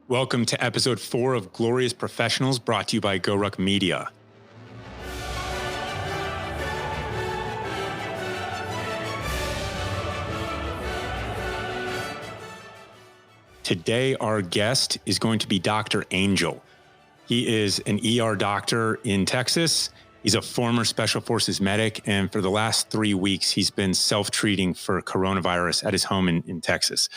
Welcome to episode 4 of Glorious Professionals, brought to you by GORUCK Media. Today, our guest is going to be Dr. Angel. He is an ER doctor in Texas. He's a former Special Forces medic, and for the last 3 weeks, he's been self-treating for coronavirus at his home in Texas.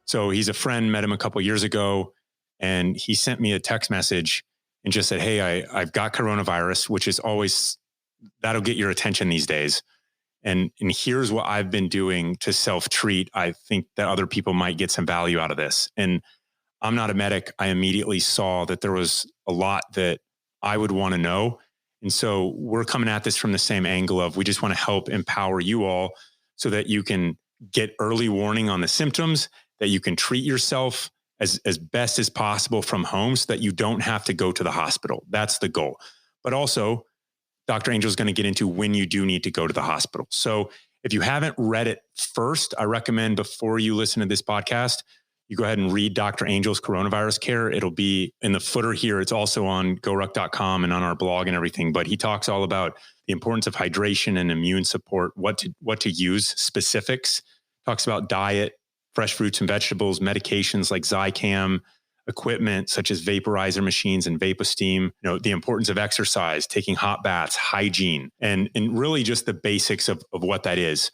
So he's a friend, met him a couple years ago, and he sent me a text message and just said, hey, I've got coronavirus, which is always, that'll get your attention these days. And here's what I've been doing to self-treat. I think that other people might get some value out of this. And I'm not a medic. I immediately saw that there was a lot that I would want to know. And so we're coming at this from the same angle of we just want to help empower you all so that you can get early warning on the symptoms, that you can treat yourself as best as possible from home so that you don't have to go to the hospital. That's the goal. But also, Dr. Angel is going to get into when you do need to go to the hospital. So if you haven't read it first, I recommend before you listen to this podcast, you go ahead and read Dr. Angel's Coronavirus Care. It'll be in the footer here. It's also on GORUCK.com and on our blog and everything. But he talks all about the importance of hydration and immune support, what to use, specifics. Talks about diet, fresh fruits and vegetables, medications like Zicam, equipment such as vaporizer machines and VapoSteam, the importance of exercise, taking hot baths, hygiene, and really just the basics of what that is.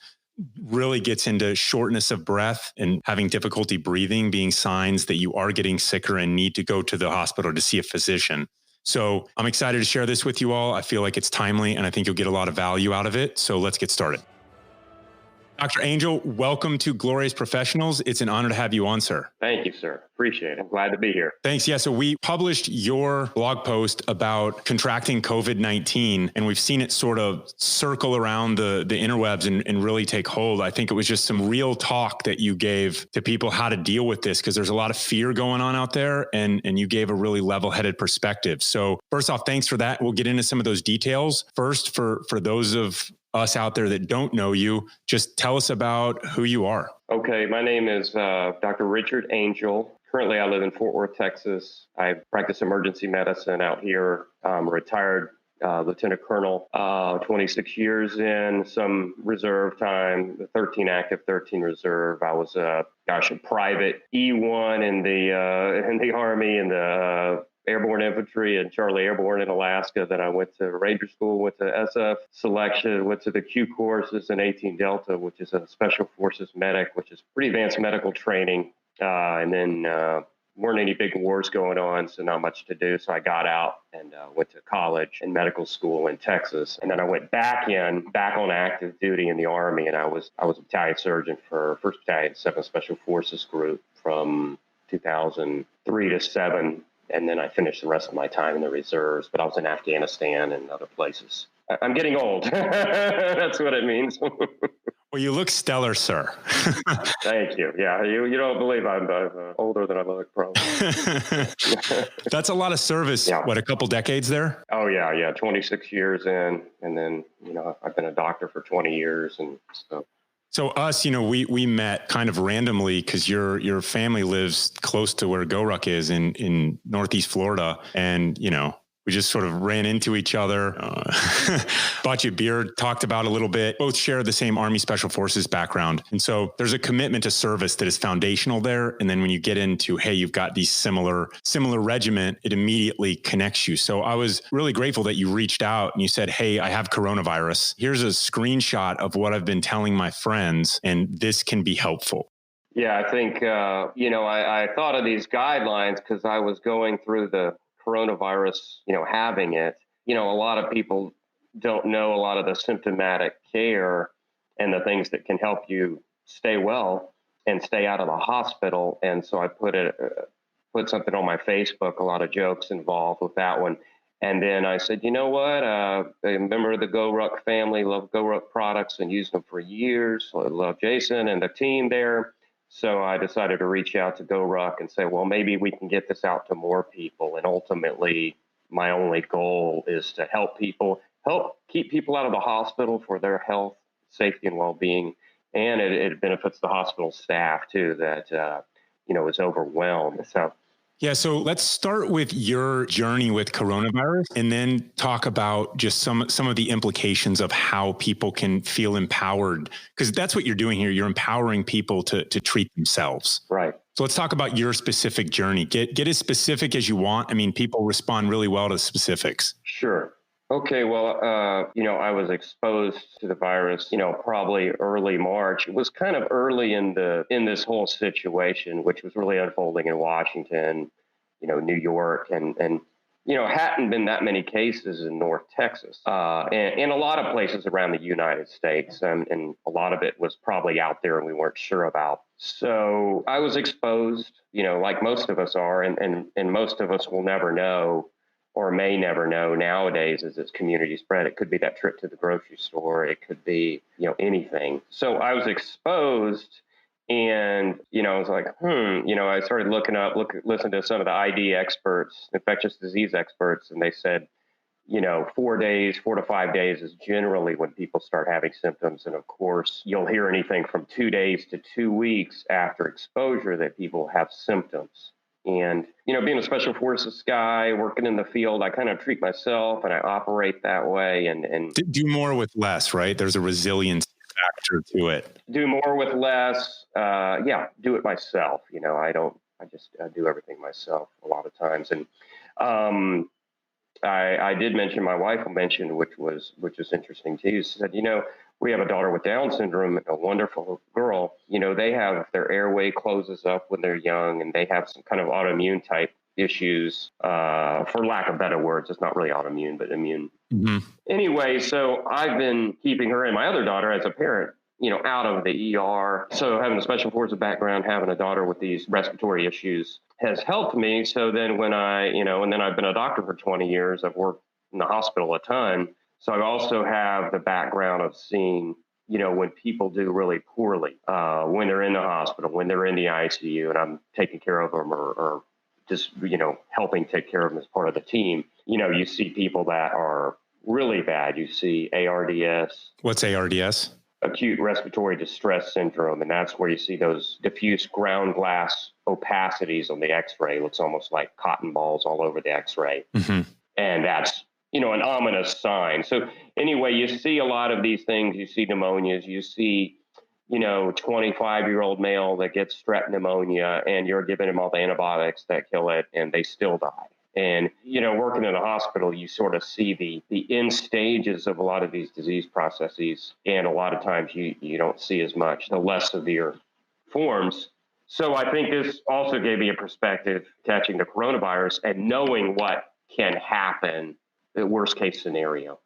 Really gets into shortness of breath and having difficulty breathing being signs that you are getting sicker and need to go to the hospital to see a physician. So I'm excited to share this with you all. I feel like it's timely and I think you'll get a lot of value out of it. So let's get started. Dr. Angel, welcome to Glorious Professionals. It's an honor to have you on, sir. Thank you, sir. Appreciate it. I'm glad to be here. Thanks. Yeah. So we published your blog post about contracting COVID-19, and we've seen it sort of circle around the interwebs and really take hold. I think it was just some real talk that you gave to people how to deal with this, because there's a lot of fear going on out there, and you gave a really level-headed perspective. So first off, thanks for that. We'll get into some of those details. First, for those of us out there that don't know you, just tell us about who you are. Okay, my name is Dr. Richard Angel. Currently, I live in Fort Worth, Texas. I practice emergency medicine out here. I'm a retired Lieutenant Colonel, 26 years in, some reserve time, 13 active, 13 reserve. I was a private E1 in the Army, in the Airborne Infantry and Charlie Airborne in Alaska. Then I went to Ranger School, went to SF selection, went to the Q courses in 18 Delta, which is a Special Forces medic, which is pretty advanced medical training. And then weren't any big wars going on, so not much to do. So I got out and went to college and medical school in Texas. And then I went back on active duty in the Army, and I was a battalion surgeon for 1st Battalion, 7th Special Forces Group from 2003 to 7. And then I finished the rest of my time in the reserves, but I was in Afghanistan and other places. I'm getting old. That's what it means. Well, you look stellar, sir. Thank you. Yeah, you don't believe I'm older than I look, probably. That's a lot of service. Yeah. What, a couple decades there? Oh, yeah. 26 years in. And then, I've been a doctor for 20 years. And So us, we met kind of randomly because your family lives close to where GORUCK is in Northeast Florida. And, we just sort of ran into each other, bought you a beer, talked about a little bit, both share the same Army Special Forces background. And so there's a commitment to service that is foundational there. And then when you get into, hey, you've got these similar regiment, it immediately connects you. So I was really grateful that you reached out and you said, hey, I have coronavirus. Here's a screenshot of what I've been telling my friends, and this can be helpful. Yeah, I think, I thought of these guidelines because I was going through the coronavirus, having it. A lot of people don't know a lot of the symptomatic care and the things that can help you stay well and stay out of the hospital. And so I put something on my Facebook, a lot of jokes involved with that one. And then I said, you know what? A member of the GORUCK family, love GORUCK products and used them for years. I love Jason and the team there. So I decided to reach out to GORUCK and say, well, maybe we can get this out to more people. And ultimately, my only goal is to help keep people out of the hospital for their health, safety, and well-being. And it benefits the hospital staff, too, that, is overwhelmed. So Yeah, so let's start with your journey with coronavirus and then talk about just some of the implications of how people can feel empowered, because that's what you're doing here. You're empowering people to treat themselves. Right. So let's talk about your specific journey. Get as specific as you want. I mean, people respond really well to specifics. Sure. Okay, well, I was exposed to the virus, probably early March. It was kind of early in this whole situation, which was really unfolding in Washington, New York, and hadn't been that many cases in North Texas, and a lot of places around the United States, and a lot of it was probably out there and we weren't sure about. So I was exposed, like most of us are, and most of us will never know or may never know nowadays as it's community spread. It could be that trip to the grocery store. It could be, anything. So I was exposed and, I was like, I started listening to some of the ID experts, infectious disease experts, and they said, 4 to 5 days is generally when people start having symptoms. And of course, you'll hear anything from 2 days to 2 weeks after exposure that people have symptoms. And, being a special forces guy, working in the field, I kind of treat myself and I operate that way. And do more with less, right? There's a resilience factor to it. Do more with less. Do it myself. I just do everything myself a lot of times. And I did mention, my wife mentioned, which was interesting too. She said, we have a daughter with Down syndrome, a wonderful girl. They have their airway closes up when they're young, and they have some kind of autoimmune type issues, for lack of better words. It's not really autoimmune, but immune. Mm-hmm. Anyway, so I've been keeping her and my other daughter as a parent, out of the ER. So having a special forces background, having a daughter with these respiratory issues has helped me. So then when and then I've been a doctor for 20 years, I've worked in the hospital a ton. So I also have the background of seeing, when people do really poorly, when they're in the hospital, when they're in the ICU, and I'm taking care of them or just, helping take care of them as part of the team. You see people that are really bad. You see ARDS. What's ARDS? Acute respiratory distress syndrome. And that's where you see those diffuse ground glass opacities on the x-ray. It looks almost like cotton balls all over the x-ray. Mm-hmm. And that's, an ominous sign. So anyway, you see a lot of these things. You see pneumonias, you see, 25-year-old male that gets strep pneumonia and you're giving him all the antibiotics that kill it and they still die. And, working in a hospital, you sort of see the end stages of a lot of these disease processes. And a lot of times you don't see as much, the less severe forms. So I think this also gave me a perspective catching the coronavirus and knowing what can happen, the worst case scenario.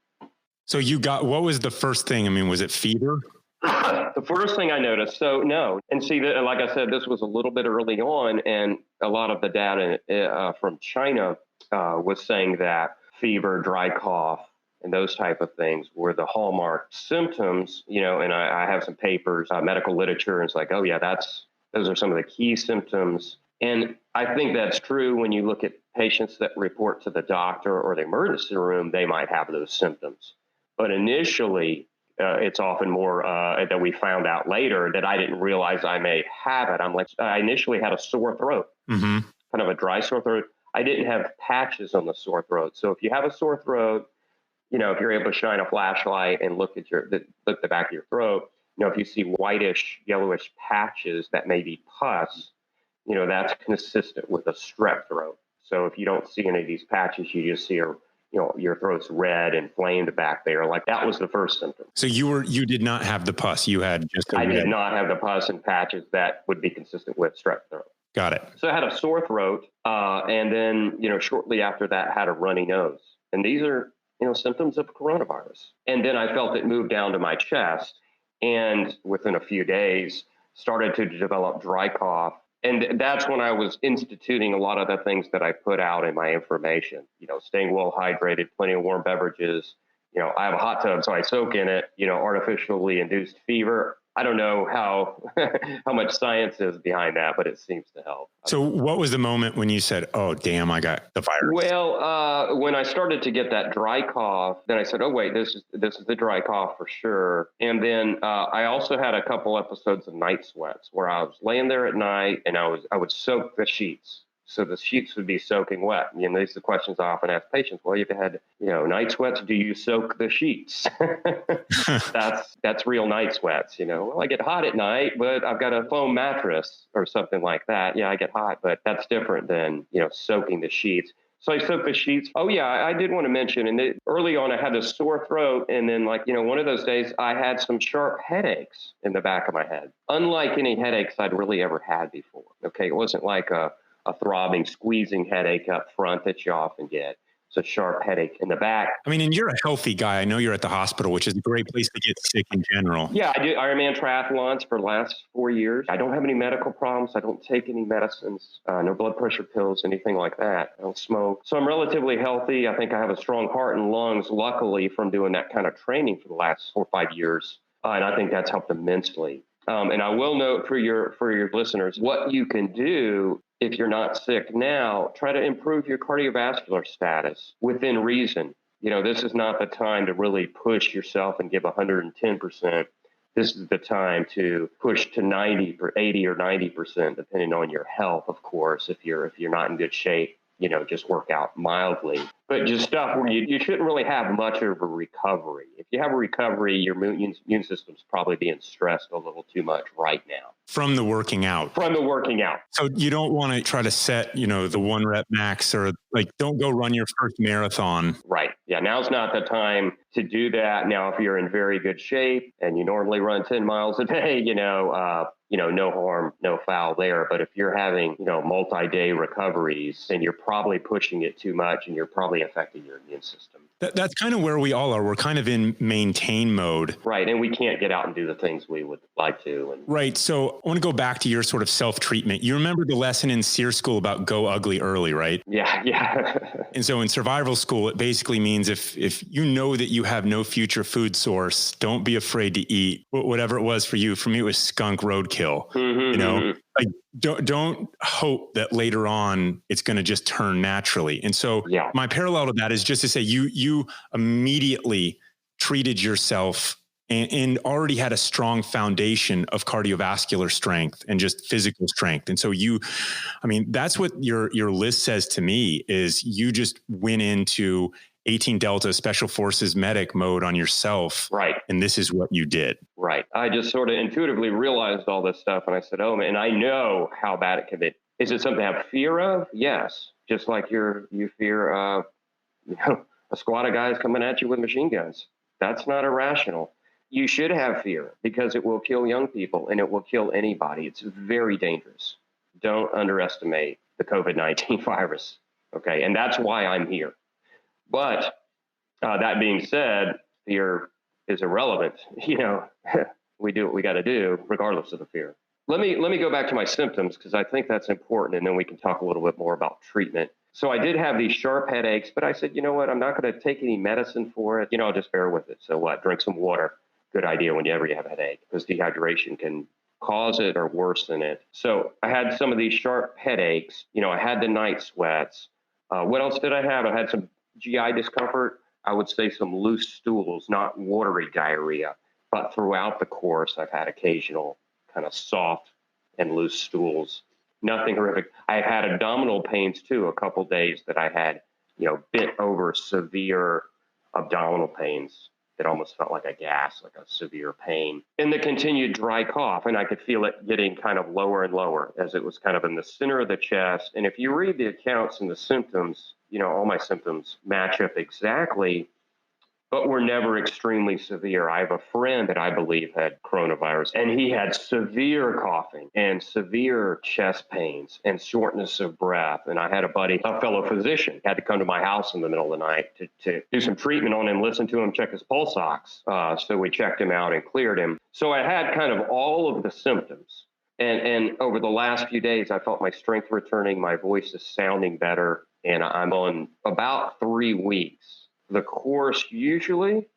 So what was the first thing? I mean, was it fever? The first thing I noticed, so no. And see, like I said, this was a little bit early on, and a lot of the data from China was saying that fever, dry cough, and those type of things were the hallmark symptoms, and I have some papers, medical literature, and it's like, oh yeah, those are some of the key symptoms. And I think that's true when you look at patients that report to the doctor or the emergency room, they might have those symptoms. But initially, it's often more that we found out later that I didn't realize I may have it. I initially had a sore throat, mm-hmm. kind of a dry sore throat. I didn't have patches on the sore throat. So if you have a sore throat, if you're able to shine a flashlight and look at the back of your throat, if you see whitish, yellowish patches that may be pus, that's consistent with a strep throat. So if you don't see any of these patches, you just see your throat's red, inflamed back there. Like that was the first symptom. So you did not have the pus. You had just I did not have the pus and patches that would be consistent with strep throat. Got it. So I had a sore throat, and then shortly after that had a runny nose, and these are symptoms of coronavirus. And then I felt it move down to my chest, and within a few days started to develop dry cough. And that's when I was instituting a lot of the things that I put out in my information, staying well hydrated, plenty of warm beverages. I have a hot tub, so I soak in it, artificially induced fever. I don't know how much science is behind that, but it seems to help. So what was the moment when you said, oh, damn, I got the virus? Well, when I started to get that dry cough, then I said, oh, wait, this is the dry cough for sure. And then I also had a couple episodes of night sweats where I was laying there at night and I would soak the sheets. So the sheets would be soaking wet. These are the questions I often ask patients. Well, you've had, night sweats. Do you soak the sheets? That's real night sweats. Well, I get hot at night, but I've got a foam mattress or something like that. Yeah, I get hot, but that's different than, soaking the sheets. So I soaked the sheets. Oh, yeah, I did want to mention, and early on I had a sore throat. And then one of those days I had some sharp headaches in the back of my head, unlike any headaches I'd really ever had before. Okay, it wasn't like a throbbing, squeezing headache up front that you often get. It's a sharp headache in the back. I mean, and you're a healthy guy. I know you're at the hospital, which is a great place to get sick in general. Yeah, I do Ironman triathlons for the last 4 years. I don't have any medical problems. I don't take any medicines, no blood pressure pills, anything like that. I don't smoke. So I'm relatively healthy. I think I have a strong heart and lungs, luckily, from doing that kind of training for the last 4 or 5 years. And I think that's helped immensely. And I will note for your listeners, what you can do if you're not sick now, try to improve your cardiovascular status within reason. This is not the time to really push yourself and give 110%. This is the time to push to 90 or 80 or 90%, depending on your health, of course. If you're not in good shape, just work out mildly. But just stuff where you shouldn't really have much of a recovery. If you have a recovery, your immune system's probably being stressed a little too much right now. From the working out. So you don't want to try to set, the 1 rep max, or don't go run your first marathon. Right. Yeah. Now's not the time to do that. Now, if you're in very good shape and you normally run 10 miles a day, no harm, no foul there. But if you're having, multi-day recoveries, then you're probably pushing it too much and you're probably affecting your immune system. That's kind of where we all are. We're kind of in maintain mode. Right. And we can't get out and do the things we would like to. Right. So I want to go back to your sort of self-treatment. You remember the lesson in SEER school about go ugly early, right? Yeah. And so in survival school, it basically means if you know that you have no future food source, don't be afraid to eat whatever it was for you. For me, it was skunk roadkill. Don't hope that later on it's going to just turn naturally. And so my parallel to that is just to say you immediately treated yourself and already had a strong foundation of cardiovascular strength and just physical strength. And so that's what your list says to me is you just went into 18 Delta Special Forces medic mode on yourself. Right. And this is what you did. Right. I just sort of intuitively realized all this stuff. And I said, oh, man, I know how bad it can be. Is it something to have fear of? Yes. Just like you fear a squad of guys coming at you with machine guns. That's not irrational. You should have fear because it will kill young people and it will kill anybody. It's very dangerous. Don't underestimate the COVID-19 virus. Okay. And that's why I'm here. But that being said, fear is irrelevant. We do what we got to do regardless of the fear. Let me go back to my symptoms because I think that's important, and then we can talk a little bit more about treatment. So I did have these sharp headaches, but I said, you know what? I'm not going to take any medicine for it. I'll just bear with it. So what? Drink some water. Good idea whenever you have a headache because dehydration can cause it or worsen it. So I had some of these sharp headaches. I had the night sweats. What else did I have? I had some GI discomfort. I would say some loose stools, not watery diarrhea, but throughout the course, I've had occasional kind of soft and loose stools. Nothing horrific. I had abdominal pains too, a couple days that I had, bent over severe abdominal pains. It almost felt like a gas, like a severe pain. And the continued dry cough, and I could feel it getting kind of lower and lower as it was kind of in the center of the chest. And if you read the accounts and the symptoms, all my symptoms match up exactly, but were never extremely severe. I have a friend that I believe had coronavirus, and he had severe coughing and severe chest pains and shortness of breath. And I had a fellow physician, had to come to my house in the middle of the night to do some treatment on him, listen to him, check his pulse ox. So we checked him out and cleared him. So I had kind of all of the symptoms. And over the last few days, I felt my strength returning, my voice is sounding better, and I'm on about 3 weeks. The course usually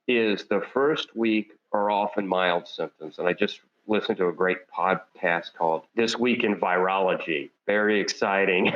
is the first week are often mild symptoms. And I just listened to a great podcast called This Week in Virology. Very exciting.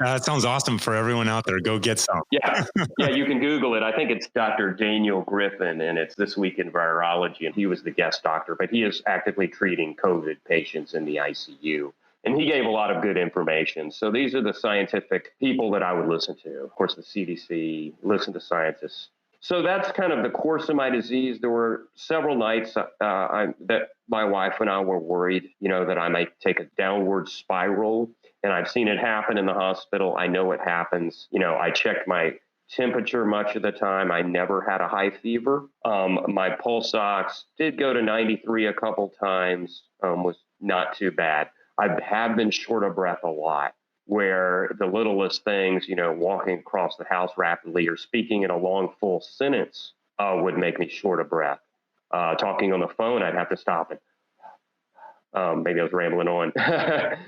That sounds awesome for everyone out there. Go get some. Yeah, you can Google it. I think it's Dr. Daniel Griffin, and it's This Week in Virology. And he was the guest doctor, but he is actively treating COVID patients in the ICU. And he gave a lot of good information. So these are the scientific people that I would listen to. Of course, the CDC, listen to scientists. So that's kind of the course of my disease. There were several nights that my wife and I were worried, that I might take a downward spiral. And I've seen it happen in the hospital. I know it happens. I checked my temperature much of the time. I never had a high fever. My pulse ox did go to 93 a couple times, was not too bad. I have been short of breath a lot, where the littlest things, walking across the house rapidly or speaking in a long, full sentence would make me short of breath. Talking on the phone, I'd have to stop it. Maybe I was rambling on.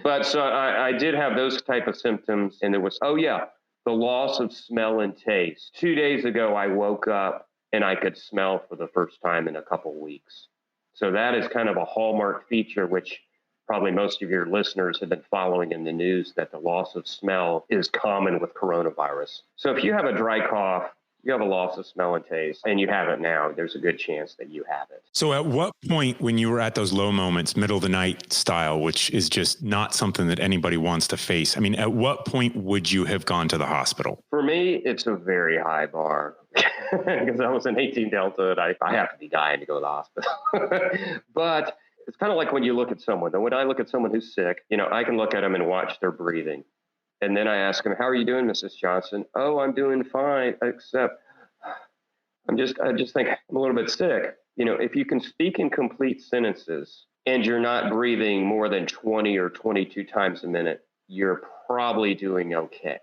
But so I did have those type of symptoms. And it was, the loss of smell and taste. 2 days ago, I woke up and I could smell for the first time in a couple of weeks. So that is kind of a hallmark feature, which probably most of your listeners have been following in the news, that the loss of smell is common with coronavirus. So if you have a dry cough, you have a loss of smell and taste, and you have it now, there's a good chance that you have it. So at what point, when you were at those low moments, middle of the night style, which is just not something that anybody wants to face, at what point would you have gone to the hospital? For me, it's a very high bar because I was an 18 Delta and I have to be dying to go to the hospital. But it's kind of like when you look at someone. When I look at someone who's sick, I can look at them and watch their breathing. And then I ask them, "How are you doing, Mrs. Johnson?" "Oh, I'm doing fine, except I just think I'm a little bit sick." If you can speak in complete sentences and you're not breathing more than 20 or 22 times a minute, you're probably doing okay.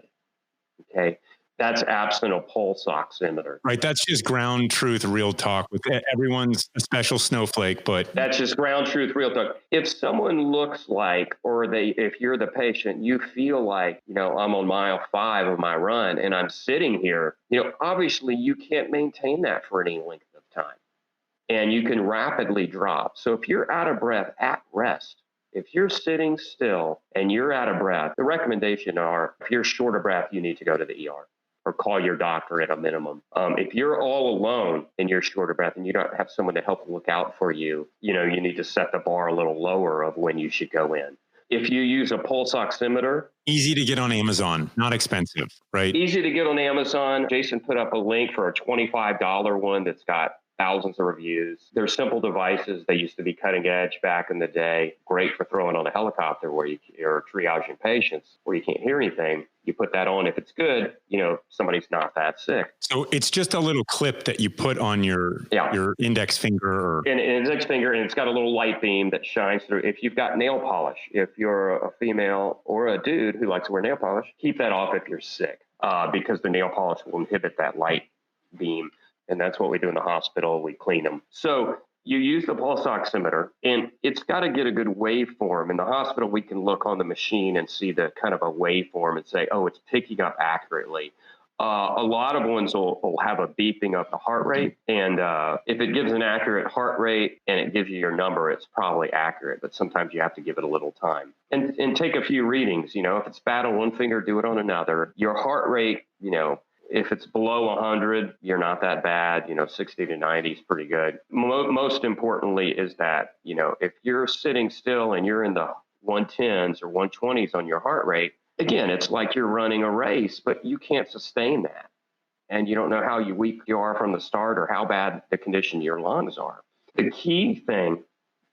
Okay. That's absent a pulse oximeter. Right. That's just ground truth, real talk. With everyone's a special snowflake, but that's just ground truth, real talk. If someone looks like, if you're the patient, you feel like, I'm on mile 5 of my run and I'm sitting here, obviously you can't maintain that for any length of time and you can rapidly drop. So if you're out of breath at rest, if you're sitting still and you're out of breath, the recommendation are, if you're short of breath, you need to go to the ER. Or call your doctor at a minimum. If you're all alone and you're short of breath and you don't have someone to help look out for you, you need to set the bar a little lower of when you should go in. If you use a pulse oximeter. Easy to get on Amazon, not expensive, right? Easy to get on Amazon. Jason put up a link for a $25 one that's got thousands of reviews. They're simple devices. They used to be cutting edge back in the day. Great for throwing on a helicopter where you're triaging patients where you can't hear anything. You put that on. If it's good, somebody's not that sick. So it's just a little clip that you put on your index finger. An index finger, and it's got a little light beam that shines through. If you've got nail polish, if you're a female or a dude who likes to wear nail polish, keep that off if you're sick because the nail polish will inhibit that light beam. And that's what we do in the hospital. We clean them. So you use the pulse oximeter, and it's got to get a good waveform. In the hospital, we can look on the machine and see the kind of a waveform and say, oh, it's picking up accurately. A lot of ones will have a beeping of the heart rate. And if it gives an accurate heart rate and it gives you your number, it's probably accurate. But sometimes you have to give it a little time and take a few readings. If it's bad on one finger, do it on another. Your heart rate, if it's below 100, you're not that bad. 60 to 90 is pretty good. Most importantly is that, if you're sitting still and you're in the 110s or 120s on your heart rate, again, it's like you're running a race, but you can't sustain that. And you don't know how weak you are from the start or how bad the condition of your lungs are. The key thing,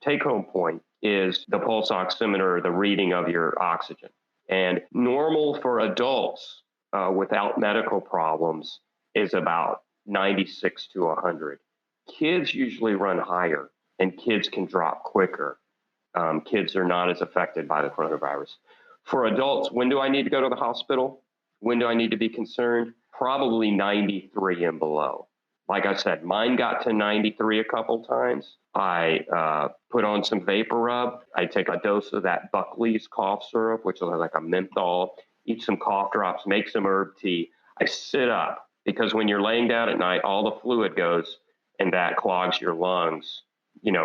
take-home point, is the pulse oximeter, the reading of your oxygen. And normal for adults without medical problems is about 96 to 100. Kids usually run higher, and kids can drop quicker. Kids are not as affected by the coronavirus. For adults, when do I need to go to the hospital? When do I need to be concerned? Probably 93 and below. Like I said, mine got to 93 a couple times. I put on some vapor rub. I take a dose of that Buckley's cough syrup, which is like a menthol. Eat some cough drops, make some herb tea. I sit up because when you're laying down at night, all the fluid goes and that clogs your lungs.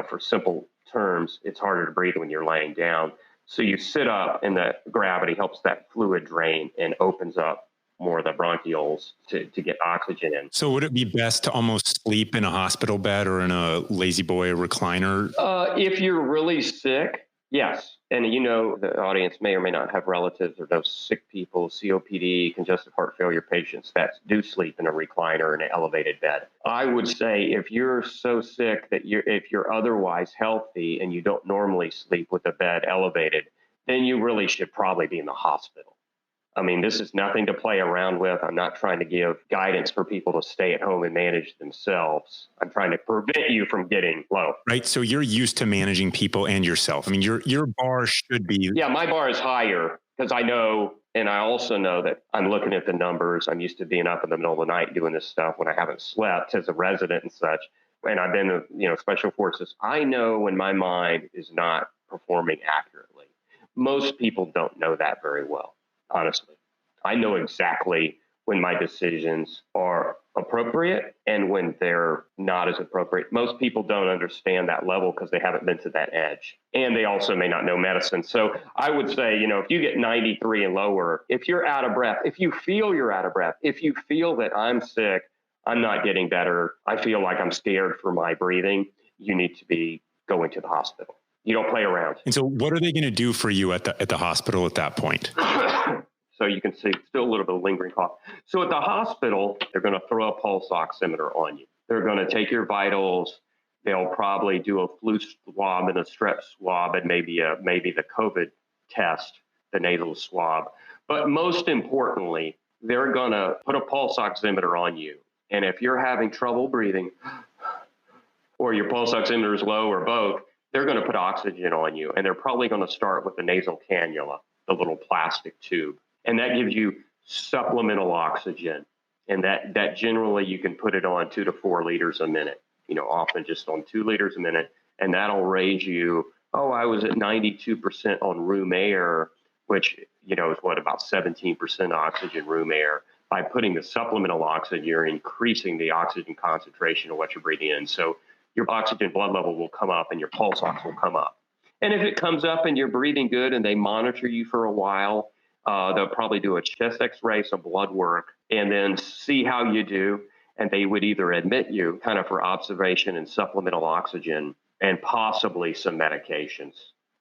For simple terms, it's harder to breathe when you're laying down. So you sit up and the gravity helps that fluid drain and opens up more of the bronchioles to get oxygen in. So would it be best to almost sleep in a hospital bed or in a lazy boy recliner? If you're really sick, yes. And the audience may or may not have relatives or those sick people, COPD, congestive heart failure patients that do sleep in a recliner in an elevated bed. I would say if you're so sick that if you're otherwise healthy and you don't normally sleep with the bed elevated, then you really should probably be in the hospital. I mean, this is nothing to play around with. I'm not trying to give guidance for people to stay at home and manage themselves. I'm trying to prevent you from getting low. Right. So you're used to managing people and yourself. I mean, your bar should be. Yeah, my bar is higher because I know, and I also know that I'm looking at the numbers. I'm used to being up in the middle of the night doing this stuff when I haven't slept as a resident and such. And I've been, special forces. I know when my mind is not performing accurately. Most people don't know that very well. Honestly, I know exactly when my decisions are appropriate and when they're not as appropriate. Most people don't understand that level because they haven't been to that edge. And they also may not know medicine. So I would say, if you get 93 and lower, if you're out of breath, if you feel you're out of breath, if you feel that I'm sick, I'm not getting better, I feel like I'm scared for my breathing, you need to be going to the hospital. You don't play around. And so what are they going to do for you at the hospital at that point? So you can see still a little bit of lingering cough. So at the hospital, they're going to throw a pulse oximeter on you. They're going to take your vitals. They'll probably do a flu swab and a strep swab and maybe the COVID test, the nasal swab. But most importantly, they're going to put a pulse oximeter on you. And if you're having trouble breathing or your pulse oximeter is low or both, they're going to put oxygen on you, and they're probably going to start with the nasal cannula, the little plastic tube. And that gives you supplemental oxygen. And that generally you can put it on 2 to 4 liters a minute, often just on 2 liters a minute. And that'll raise you, I was at 92% on room air, which, is about 17% oxygen room air. By putting the supplemental oxygen, you're increasing the oxygen concentration of what you're breathing in. So your oxygen blood level will come up and your pulse ox will come up. And if it comes up and you're breathing good and they monitor you for a while, they'll probably do a chest x-ray, some blood work, and then see how you do. And they would either admit you kind of for observation and supplemental oxygen and possibly some medications.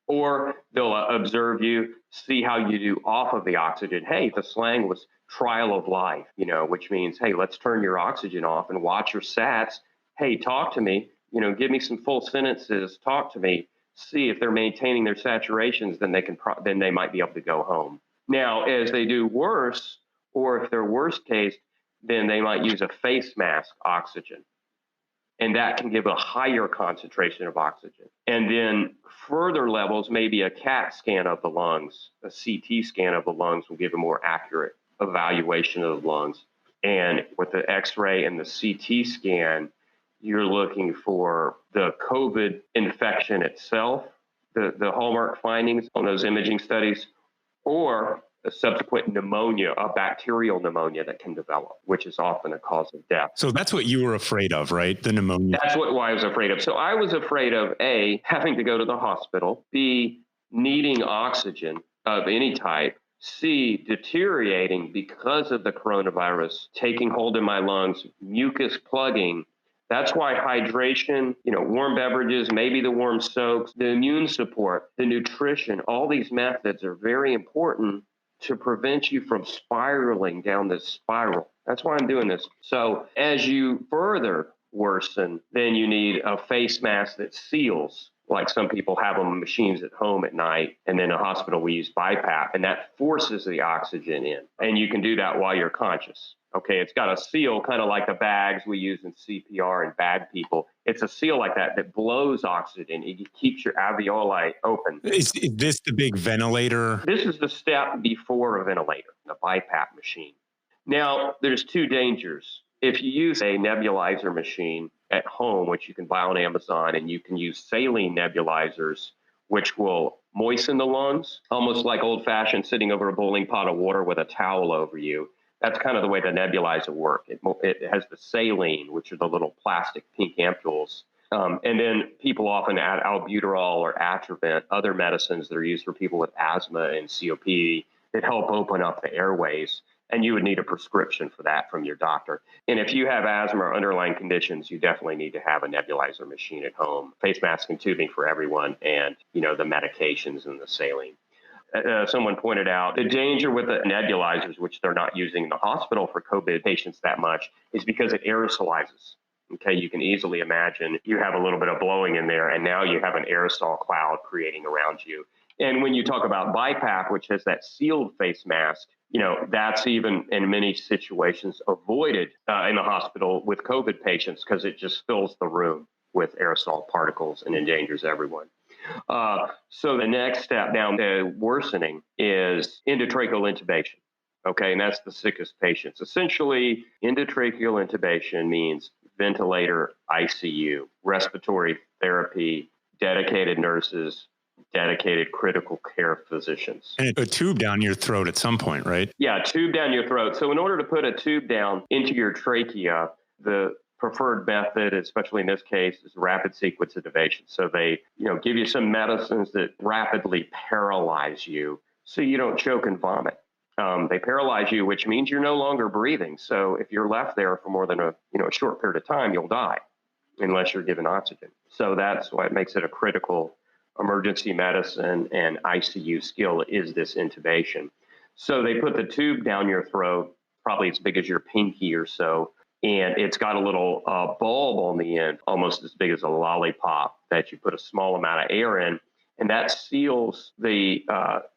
Or they'll observe you, see how you do off of the oxygen. Hey, the slang was trial of life, which means, hey, let's turn your oxygen off and watch your sats. Hey, talk to me. Give me some full sentences. Talk to me. See if they're maintaining their saturations, then they might be able to go home. Now, as they do worse, or if they're worst case, then they might use a face mask oxygen, and that can give a higher concentration of oxygen. And then further levels, maybe a CAT scan of the lungs, a CT scan of the lungs will give a more accurate evaluation of the lungs. And with the X-ray and the CT scan, you're looking for the COVID infection itself, the hallmark findings on those imaging studies, or a subsequent pneumonia, a bacterial pneumonia that can develop, which is often a cause of death. So that's what you were afraid of, right? The pneumonia. That's what I was afraid of. So I was afraid of A, having to go to the hospital, B, needing oxygen of any type, C, deteriorating because of the coronavirus, taking hold in my lungs, mucus plugging. That's why hydration, warm beverages, maybe the warm soaks, the immune support, the nutrition, all these methods are very important to prevent you from spiraling down this spiral. That's why I'm doing this. So as you further worsen, then you need a face mask that seals, like some people have them machines at home at night, and then in a hospital we use BiPAP, and that forces the oxygen in. And you can do that while you're conscious. Okay, it's got a seal, kind of like the bags we use in CPR and bag people. It's a seal like that blows oxygen. It keeps your alveoli open. Is this the big ventilator? This is the step before a ventilator, the BiPAP machine. Now, there's 2 dangers. If you use a nebulizer machine at home, which you can buy on Amazon, and you can use saline nebulizers, which will moisten the lungs, almost like old-fashioned sitting over a boiling pot of water with a towel over you. That's kind of the way the nebulizer works. It has the saline, which are the little plastic pink ampules. And then people often add albuterol or Atrovent, other medicines that are used for people with asthma and COPD that help open up the airways. and you would need a prescription for that from your doctor. And if you have asthma or underlying conditions, you definitely need to have a nebulizer machine at home, face mask and tubing for everyone, and, the medications and the saline. Someone pointed out the danger with the nebulizers, which they're not using in the hospital for COVID patients that much, is because it aerosolizes. Okay, you can easily imagine you have a little bit of blowing in there, and now you have an aerosol cloud creating around you. And when you talk about BiPAP, which has that sealed face mask, that's even in many situations avoided in the hospital with COVID patients because it just fills the room with aerosol particles and endangers everyone. So the next step down to worsening is endotracheal intubation. Okay, and that's the sickest patients. Essentially, endotracheal intubation means ventilator, ICU, respiratory therapy, dedicated nurses, dedicated critical care physicians. And a tube down your throat at some point, right? Yeah, tube down your throat. So in order to put a tube down into your trachea, the preferred method, especially in this case, is rapid sequence intubation. So they, give you some medicines that rapidly paralyze you so you don't choke and vomit. They paralyze you, which means you're no longer breathing. So if you're left there for more than a short period of time, you'll die unless you're given oxygen. So that's why it makes it a critical emergency medicine and ICU skill is this intubation. So they put the tube down your throat, probably as big as your pinky or so, and it's got a little bulb on the end, almost as big as a lollipop, that you put a small amount of air in, and that seals the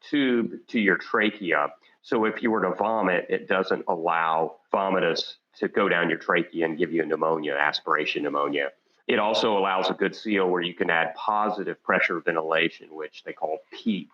tube to your trachea. So if you were to vomit, it doesn't allow vomitus to go down your trachea and give you a pneumonia, aspiration pneumonia. It also allows a good seal where you can add positive pressure ventilation, which they call PEEP,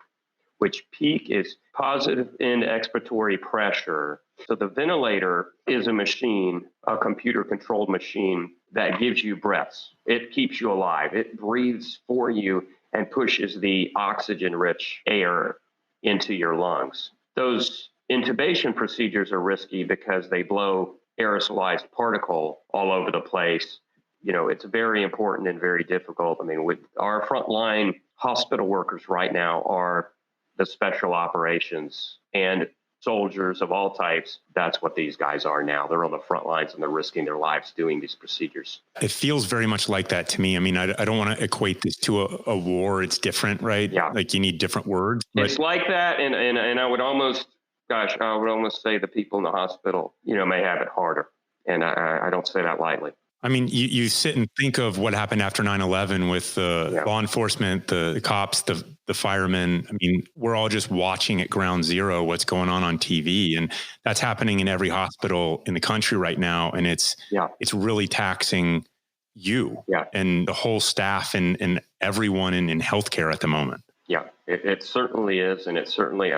which PEEP is positive end expiratory pressure. So the ventilator is a machine, a computer-controlled machine that gives you breaths. It keeps you alive. It breathes for you and pushes the oxygen-rich air into your lungs. Those intubation procedures are risky because they blow aerosolized particle all over the place. It's very important and very difficult. I mean, with our frontline hospital workers right now are the special operations and soldiers of all types. That's what these guys are now. They're on the front lines and they're risking their lives doing these procedures. It feels very much like that to me. I mean, I don't want to equate this to a war. It's different, right? Yeah. Like you need different words. It's like that. And I would almost say the people in the hospital, may have it harder. And I don't say that lightly. I mean, you sit and think of what happened after 9/11 with the law enforcement, the cops, the firemen. I mean, we're all just watching at ground zero what's going on TV. And that's happening in every hospital in the country right now. And it's really taxing you and the whole staff and everyone in healthcare at the moment. Yeah, it certainly is. And it certainly,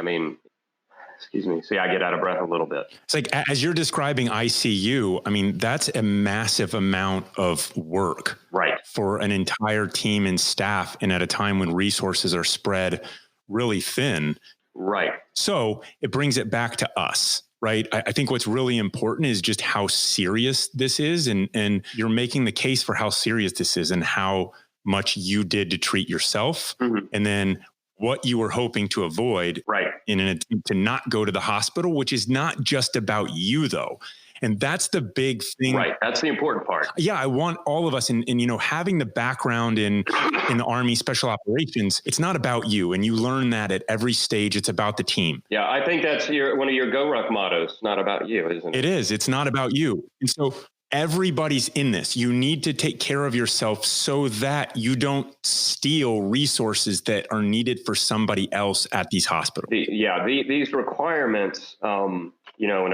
excuse me. See, I get out of breath a little bit. It's like, as you're describing ICU, I mean, that's a massive amount of work for an entire team and staff. And at a time when resources are spread really thin. Right. So it brings it back to us, right? I think what's really important is just how serious this is. And you're making the case for how serious this is and how much you did to treat yourself. Mm-hmm. And then what you were hoping to avoid in an attempt to not go to the hospital, which is not just about you though. And that's the big thing. Right. That's the important part. Yeah. I want all of us and having the background in the Army Special Operations, it's not about you. And you learn that at every stage. It's about the team. Yeah. I think that's one of your GORUCK mottos, not about you, isn't it? It is. It's not about you. And so everybody's in this. You need to take care of yourself so that you don't steal resources that are needed for somebody else at these hospitals. These requirements, and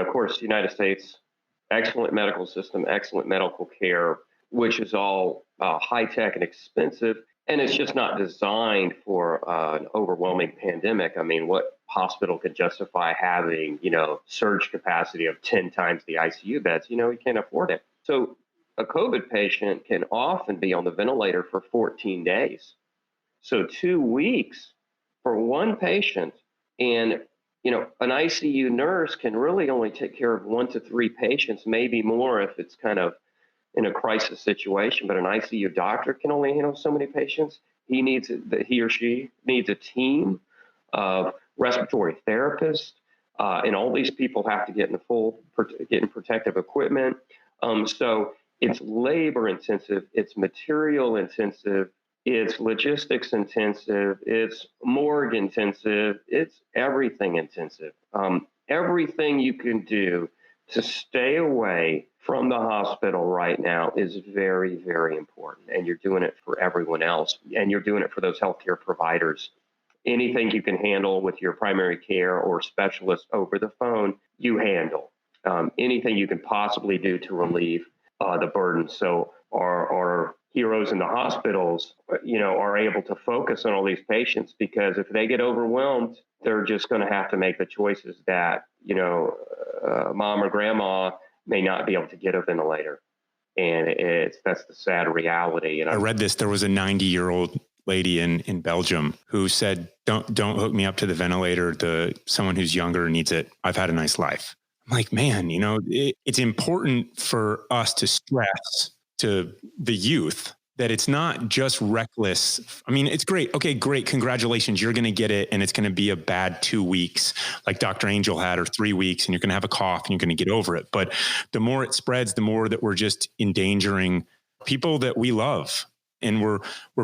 of course, the United States, excellent medical system, excellent medical care, which is all high tech and expensive. And it's just not designed for an overwhelming pandemic. I mean, what hospital could justify having, surge capacity of 10 times the ICU beds? We can't afford it. So a COVID patient can often be on the ventilator for 14 days. So 2 weeks for one patient. And, an ICU nurse can really only take care of 1 to 3 patients, maybe more if it's kind of in a crisis situation. But an ICU doctor can only handle so many patients. He or she needs a team of respiratory therapists, And all these people have to get in protective equipment. So it's labor intensive, it's material intensive, it's logistics intensive, it's morgue intensive, it's everything intensive. Everything you can do to stay away from the hospital right now is very, very important. And you're doing it for everyone else, and you're doing it for those healthcare providers. Anything you can handle with your primary care or specialist over the phone, you handle. Anything you can possibly do to relieve the burden. So our heroes in the hospitals, are able to focus on all these patients, because if they get overwhelmed, they're just going to have to make the choices that, mom or grandma may not be able to get a ventilator. And that's the sad reality. And I read this. There was a 90-year-old lady in Belgium who said, don't hook me up to the ventilator. Someone who's younger needs it. I've had a nice life. I'm like, man, it's important for us to stress to the youth that it's not just reckless. I mean, it's great. Okay, great. Congratulations. You're going to get it. And it's going to be a bad 2 weeks like Dr. Angel had, or 3 weeks, and you're going to have a cough and you're going to get over it. But the more it spreads, the more that we're just endangering people that we love. And we're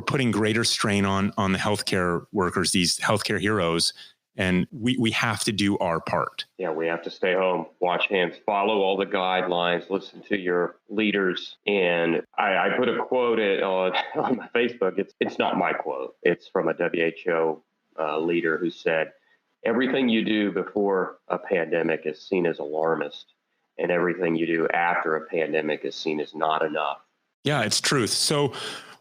putting greater strain on the healthcare workers, these healthcare heroes. And we have to do our part. Yeah, we have to stay home, wash hands, follow all the guidelines, listen to your leaders. And I put a quote on my Facebook. It's not my quote. It's from a WHO leader who said, everything you do before a pandemic is seen as alarmist, and everything you do after a pandemic is seen as not enough. Yeah, it's truth. So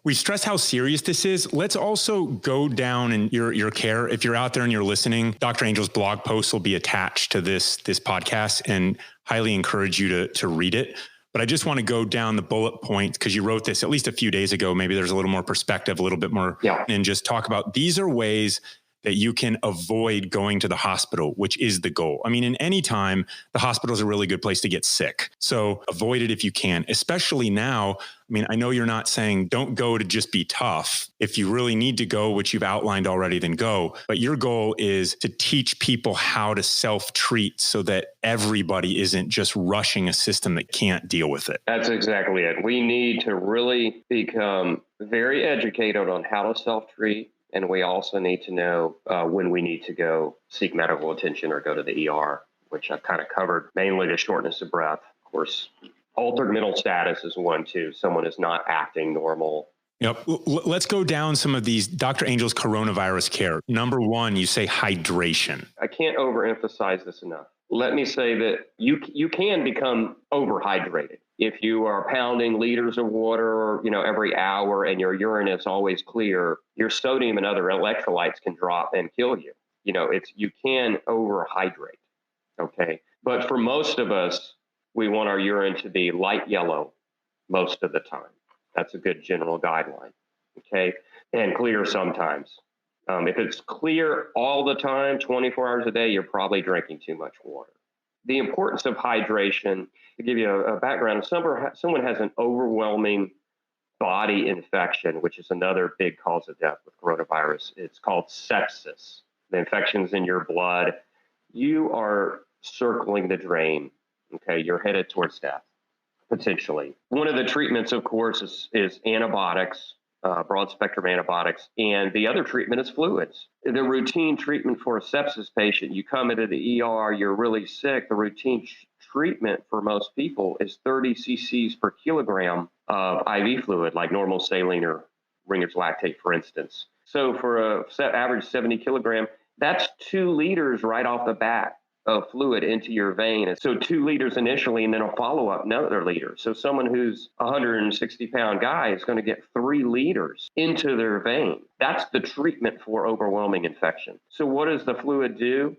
we stress how serious this is. Let's also go down in your care. If you're out there and you're listening, Dr. Angel's blog post will be attached to this podcast, and highly encourage you to read it. But I just want to go down the bullet points, because you wrote this at least a few days ago. Maybe there's a little more perspective, a little bit more, and just talk about these are ways that you can avoid going to the hospital, which is the goal. I mean, in any time, the hospital is a really good place to get sick. So avoid it if you can, especially now. I mean, I know you're not saying don't go to just be tough. If you really need to go, which you've outlined already, then go. But your goal is to teach people how to self-treat so that everybody isn't just rushing a system that can't deal with it. That's exactly it. We need to really become very educated on how to self-treat. And we also need to know when we need to go seek medical attention or go to the ER, which I've kind of covered, mainly the shortness of breath. Of course, altered mental status is one too. Someone is not acting normal. Yep. Let's go down some of these. Dr. Angel's coronavirus care. Number one, you say hydration. I can't overemphasize this enough. Let me say that you can become overhydrated. If you are pounding liters of water, every hour, and your urine is always clear, your sodium and other electrolytes can drop and kill you. You can overhydrate. Okay. But for most of us, we want our urine to be light yellow most of the time. That's a good general guideline. Okay. And clear sometimes. If it's clear all the time, 24 hours a day, you're probably drinking too much water. The importance of hydration, to give you a background, if someone has an overwhelming body infection, which is another big cause of death with coronavirus, it's called sepsis. The infection's in your blood. You are circling the drain. Okay, you're headed towards death, potentially. One of the treatments, of course, is antibiotics. Broad spectrum antibiotics, and the other treatment is fluids. The routine treatment for a sepsis patient, you come into the ER, you're really sick. The routine treatment for most people is 30 cc's per kilogram of IV fluid, like normal saline or Ringer's lactate, for instance. So for a average 70 kilogram, that's 2 liters right off the bat of fluid into your vein. So 2 liters initially, and then a follow-up another liter. So someone who's a 160-pound guy is going to get 3 liters into their vein. That's the treatment for overwhelming infection. So what does the fluid do?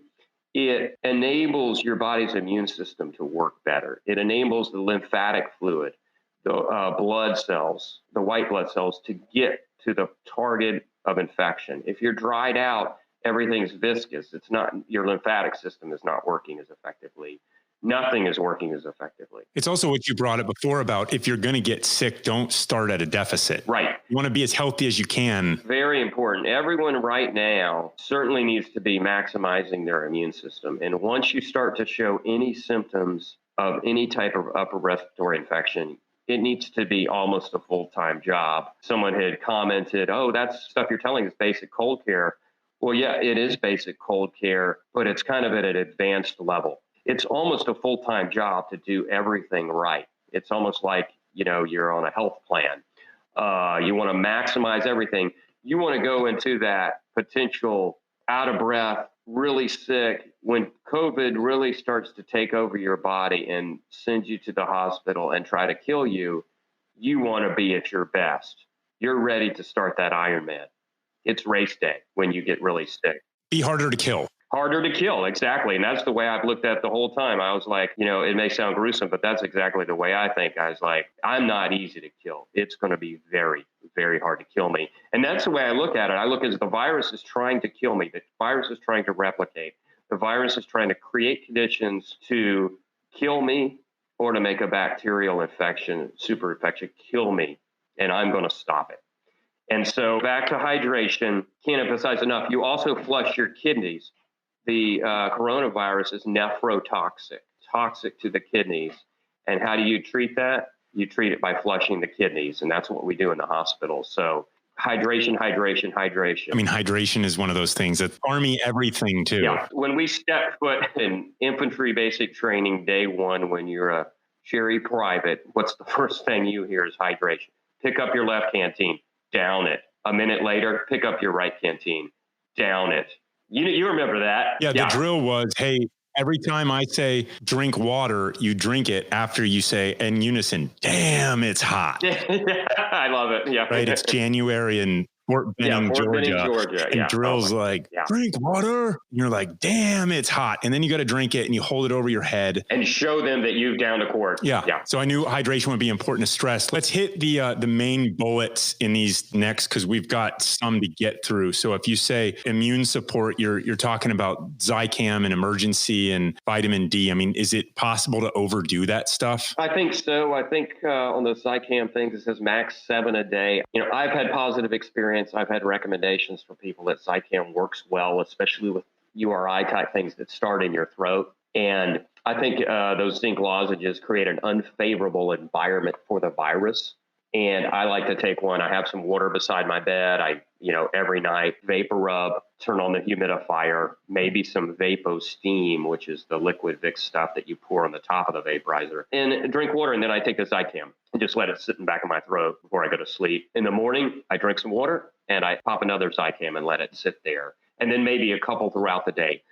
It enables your body's immune system to work better. It enables the lymphatic fluid, the blood cells, the white blood cells, to get to the target of infection. If you're dried out, everything's viscous. It's not, your lymphatic system is not working as effectively. Nothing is working as effectively. It's also what you brought up before about if you're going to get sick, don't start at a deficit. Right. You want to be as healthy as you can. Very important. Everyone right now certainly needs to be maximizing their immune system. And once you start to show any symptoms of any type of upper respiratory infection, it needs to be almost a full-time job. Someone had commented, oh, that's stuff you're telling is basic cold care. Well, yeah, it is basic cold care, but it's kind of at an advanced level. It's almost a full-time job to do everything right. It's almost like, you're on a health plan. You want to maximize everything. You want to go into that potential out of breath, really sick, when COVID really starts to take over your body and send you to the hospital and try to kill you. You want to be at your best. You're ready to start that Ironman. It's race day when you get really sick. Be harder to kill. Harder to kill, exactly. And that's the way I've looked at it the whole time. I was like, it may sound gruesome, but that's exactly the way I think. I was like, I'm not easy to kill. It's going to be very, very hard to kill me. And that's the way I look at it. I look as the virus is trying to kill me. The virus is trying to replicate. The virus is trying to create conditions to kill me or to make a bacterial infection, super infection, kill me. And I'm going to stop it. And so back to hydration, can't emphasize enough. You also flush your kidneys. The coronavirus is nephrotoxic, toxic to the kidneys. And how do you treat that? You treat it by flushing the kidneys. And that's what we do in the hospital. So hydration. I mean, hydration is one of those things that Army everything too. Yeah. When we step foot in infantry basic training day one, when you're a cherry private, what's the first thing you hear is hydration. Pick up your left canteen, down it. A minute later, pick up your right canteen, down it. You remember that. Yeah, the drill was, hey, every time I say drink water, you drink it after you say in unison, damn, it's hot. I love it. Yeah. Right. It's January in Fort Benning, Georgia. And drill's drink water. And you're like, damn, it's hot. And then you got to drink it and you hold it over your head. And show them that you've downed a quart. Yeah. So I knew hydration would be important to stress. Let's hit the main bullets in these next, because we've got some to get through. So if you say immune support, you're talking about Zicam and emergency and vitamin D. I mean, is it possible to overdo that stuff? I think so. I think on the Zicam things, it says max 7 a day. I've had positive experience. I've had recommendations for people that Zicam works well, especially with URI type things that start in your throat. And I think those zinc lozenges create an unfavorable environment for the virus. And I like to take one. I have some water beside my bed. Every night, vapor rub, turn on the humidifier, maybe some Vapo Steam, which is the liquid Vicks stuff that you pour on the top of the vaporizer, and drink water. And then I take the Zicam and just let it sit in the back of my throat before I go to sleep. In the morning, I drink some water and I pop another Zicam and let it sit there. And then maybe a couple throughout the day.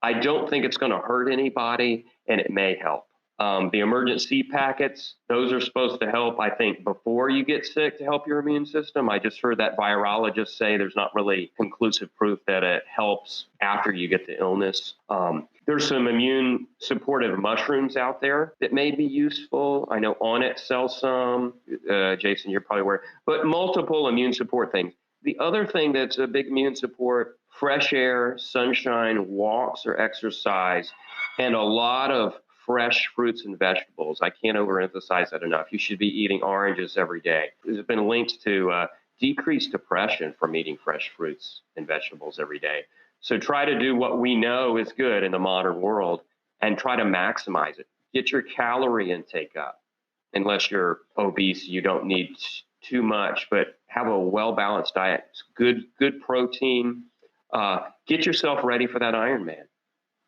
I don't think it's going to hurt anybody, and it may help. The emergency packets, those are supposed to help, I think, before you get sick to help your immune system. I just heard that virologist say there's not really conclusive proof that it helps after you get the illness. There's some immune supportive mushrooms out there that may be useful. I know Onnit sells some. Jason, you're probably aware, but multiple immune support things. The other thing that's a big immune support, fresh air, sunshine, walks or exercise, and a lot of fresh fruits and vegetables. I can't overemphasize that enough. You should be eating oranges every day. There's been links to decreased depression from eating fresh fruits and vegetables every day. So try to do what we know is good in the modern world and try to maximize it. Get your calorie intake up. Unless you're obese, you don't need too much, but have a well-balanced diet. Good protein. Get yourself ready for that Ironman,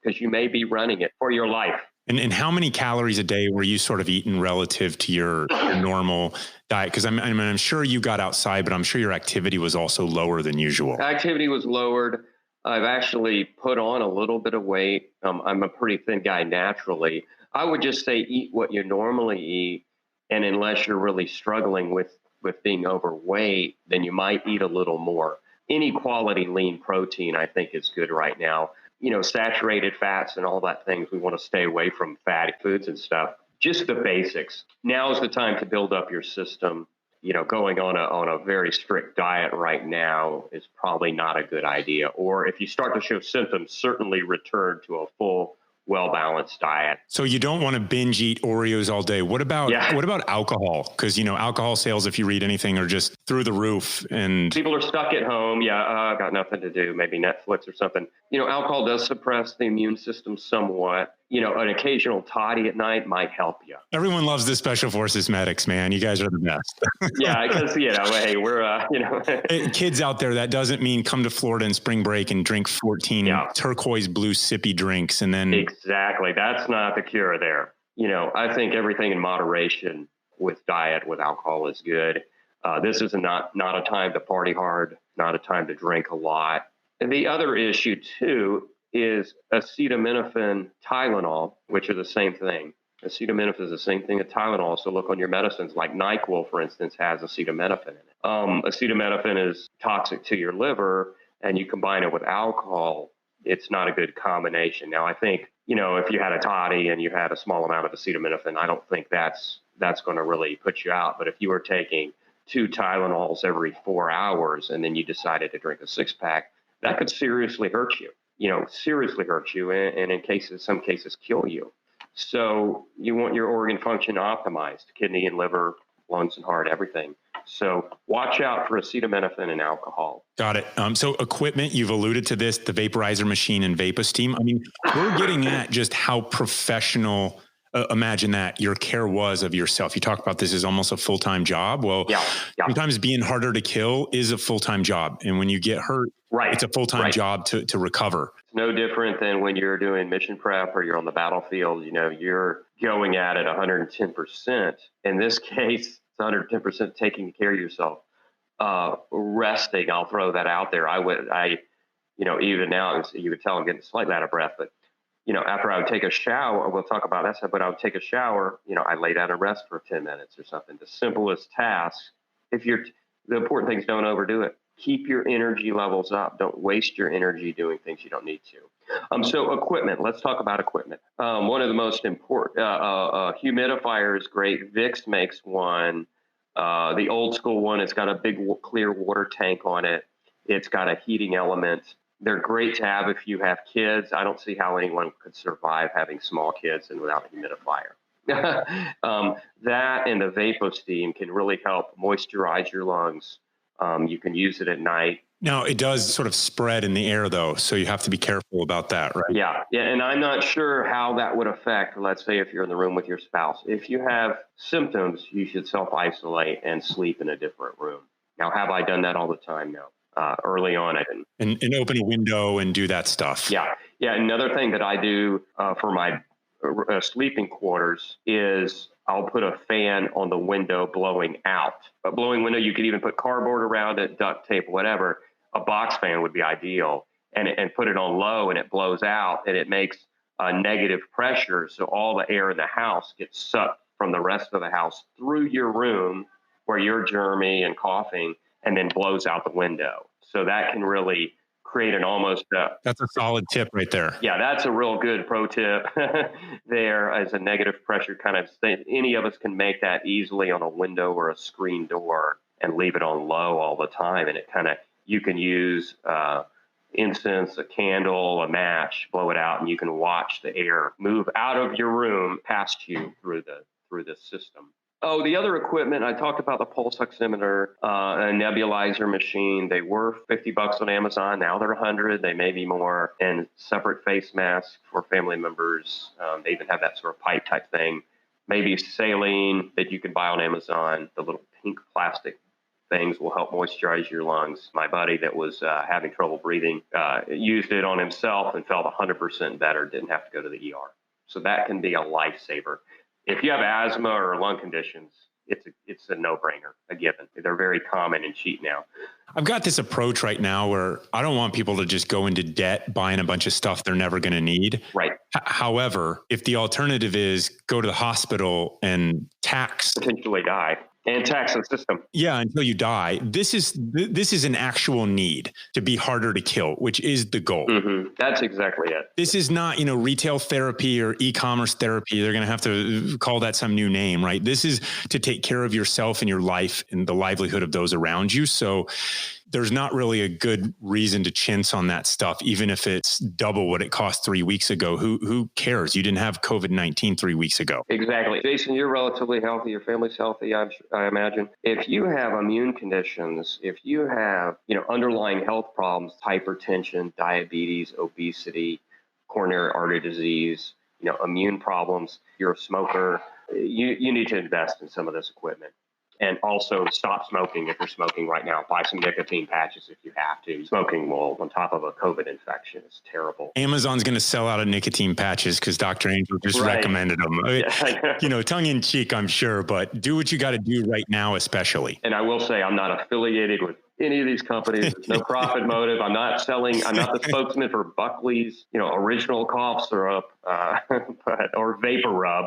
because you may be running it for your life. And how many calories a day were you sort of eating relative to your normal diet? Because I'm sure you got outside, but I'm sure your activity was also lower than usual. Activity was lowered. I've actually put on a little bit of weight. I'm a pretty thin guy naturally. I would just say eat what you normally eat. And unless you're really struggling with being overweight, then you might eat a little more. Any quality lean protein, I think, is good right now. Saturated fats and all that things, we want to stay away from fatty foods and stuff. Just the basics. Now is the time to build up your system. Going on a very strict diet right now is probably not a good idea. Or if you start to show symptoms, certainly return to a full well-balanced diet. So you don't want to binge eat Oreos all day. What about alcohol? Because, alcohol sales, if you read anything, are just through the roof. And people are stuck at home. Yeah, got nothing to do. Maybe Netflix or something. Alcohol does suppress the immune system somewhat. An occasional toddy at night might help you. Everyone loves the Special Forces medics, man. You guys are the best. Yeah, because, hey, we're, Kids out there, that doesn't mean come to Florida in spring break and drink 14 turquoise blue sippy drinks and then. Exactly. That's not the cure there. I think everything in moderation with diet, with alcohol is good. This is not a time to party hard, not a time to drink a lot. And the other issue, too, is acetaminophen, Tylenol, which are the same thing. Acetaminophen is the same thing as Tylenol. So look on your medicines, like NyQuil, for instance, has acetaminophen in it. Acetaminophen is toxic to your liver, and you combine it with alcohol, it's not a good combination. Now, I think, if you had a toddy and you had a small amount of acetaminophen, I don't think that's going to really put you out. But if you were taking 2 Tylenols every 4 hours and then you decided to drink a 6-pack, that could seriously hurt you. And in some cases kill you. So you want your organ function optimized, kidney and liver, lungs and heart, everything. So watch out for acetaminophen and alcohol. Got it. So equipment, you've alluded to this, the vaporizer machine and VapoSteam. I mean, we're getting at just how professional, imagine that, your care was of yourself. You talk about this as almost a full-time job. Well, sometimes being harder to kill is a full-time job. And when you get hurt, it's a full-time job to recover. It's no different than when you're doing mission prep or you're on the battlefield. You're going at it 110%. In this case, it's 110% taking care of yourself. Resting, I'll throw that out there. Even now, you could tell I'm getting slightly out of breath, but after I would take a shower, we'll talk about that stuff, but I would take a shower, I lay down and rest for 10 minutes or something. The simplest task. The important thing is don't overdo it. Keep your energy levels up. Don't waste your energy doing things you don't need to. So equipment, let's talk about equipment. One of the most important, humidifier is great. Vicks makes one. The old school one, it's got a big clear water tank on it. It's got a heating element. They're great to have if you have kids. I don't see how anyone could survive having small kids and without a humidifier. That and the VapoSteam can really help moisturize your lungs. You can use it at night. Now, it does sort of spread in the air, though, so you have to be careful about that, right? Yeah, and I'm not sure how that would affect, let's say, if you're in the room with your spouse. If you have symptoms, you should self-isolate and sleep in a different room. Now, have I done that all the time? No. Early on, I didn't. And open a window and do that stuff. Yeah. Another thing that I do for my sleeping quarters is I'll put a fan on the window blowing out. A blowing window, you could even put cardboard around it, duct tape, whatever. A box fan would be ideal. And put it on low and it blows out and it makes negative pressure. So all the air in the house gets sucked from the rest of the house through your room where you're germy and coughing, and then blows out the window. So that can really create an almost... that's a solid tip right there. Yeah, that's a real good pro tip there as a negative pressure kind of thing. Any of us can make that easily on a window or a screen door and leave it on low all the time. And it kind of, you can use incense, a candle, a match, blow it out, and you can watch the air move out of your room past you through the system. Oh, the other equipment, I talked about the pulse oximeter, a nebulizer machine. They were $50 on Amazon. Now they're $100. They may be more. And separate face masks for family members. They even have that sort of pipe type thing. Maybe saline that you can buy on Amazon. The little pink plastic things will help moisturize your lungs. My buddy that was having trouble breathing used it on himself and felt 100% better. Didn't have to go to the ER. So that can be a lifesaver. If you have asthma or lung conditions, it's a no-brainer, a given. They're very common and cheap now. I've got this approach right now where I don't want people to just go into debt buying a bunch of stuff they're never going to need. Right. However, if the alternative is go to the hospital and tax, potentially die. And tax the system. Yeah, until you die. This is an actual need to be harder to kill, which is the goal. Mm-hmm. That's exactly it. This is not, retail therapy or e-commerce therapy. They're going to have to call that some new name, right? This is to take care of yourself and your life and the livelihood of those around you. So there's not really a good reason to chintz on that stuff, even if it's double what it cost 3 weeks ago. Who cares? You didn't have COVID-19 3 weeks ago. Exactly. Jason, you're relatively healthy. Your family's healthy, I imagine. If you have immune conditions, if you have, underlying health problems, hypertension, diabetes, obesity, coronary artery disease, immune problems, you're a smoker, you need to invest in some of this equipment. And also stop smoking if you're smoking right now. Buy some nicotine patches if you have to. Smoking will, on top of a COVID infection, is terrible. Amazon's going to sell out of nicotine patches because Dr. Angel just recommended them. Yeah. Tongue in cheek, I'm sure, but do what you got to do right now, especially. And I will say I'm not affiliated with any of these companies. There's no profit motive. I'm not the spokesman for Buckley's, original cough syrup, or Vapor Rub,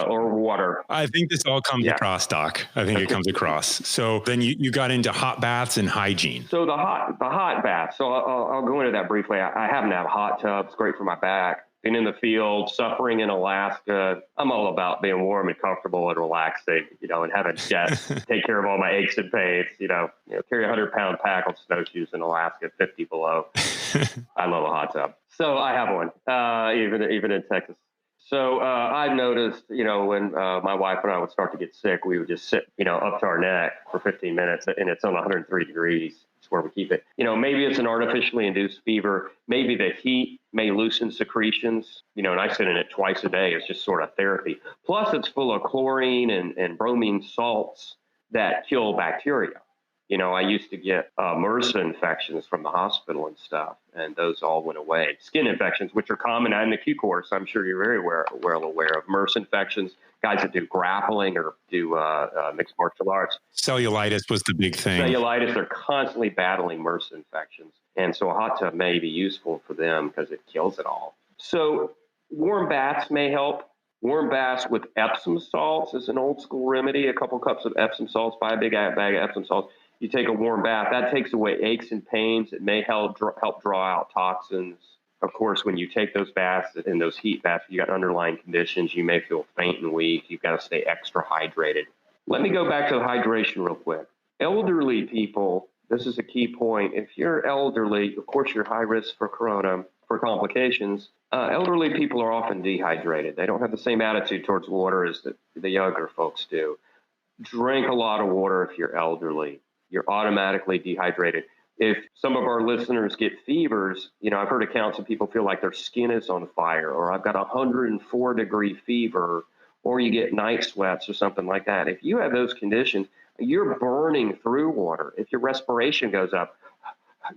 or water. I think this all comes across, Doc. I think it comes across. So then you got into hot baths and hygiene. So the hot bath. So I'll go into that briefly. I happen to have a hot tub. It's great for my back. Been in the field, suffering in Alaska. I'm all about being warm and comfortable and relaxing, and having jets take care of all my aches and pains. Carry a 100-pound pack on snowshoes in Alaska, 50 below. I love a hot tub. So I have one, even in Texas. So I've noticed, when my wife and I would start to get sick, we would just sit, up to our neck for 15 minutes, and it's on 103 degrees. It's where we keep it. Maybe it's an artificially induced fever. Maybe the heat may loosen secretions, and I sit in it twice a day. It's just sort of therapy. Plus, it's full of chlorine and bromine salts that kill bacteria. I used to get MRSA infections from the hospital and stuff, and those all went away. Skin infections, which are common in the Q course, I'm sure you're very well aware of. MRSA infections, guys that do grappling or do mixed martial arts. Cellulitis was the big thing. Cellulitis, they're constantly battling MRSA infections. And so a hot tub may be useful for them because it kills it all. So warm baths may help. Warm baths with Epsom salts is an old school remedy. A couple cups of Epsom salts, buy a big bag of Epsom salts. You take a warm bath, that takes away aches and pains. It may help draw out toxins. Of course, when you take those baths, in those heat baths, you got underlying conditions. You may feel faint and weak. You've got to stay extra hydrated. Let me go back to the hydration real quick. Elderly people, this is a key point. If you're elderly, of course, you're high risk for complications. Elderly people are often dehydrated. They don't have the same attitude towards water as the younger folks do. Drink a lot of water if you're elderly. You're automatically dehydrated. If some of our listeners get fevers, I've heard accounts of people feel like their skin is on fire, or I've got 104-degree fever, or you get night sweats or something like that. If you have those conditions, you're burning through water. If your respiration goes up,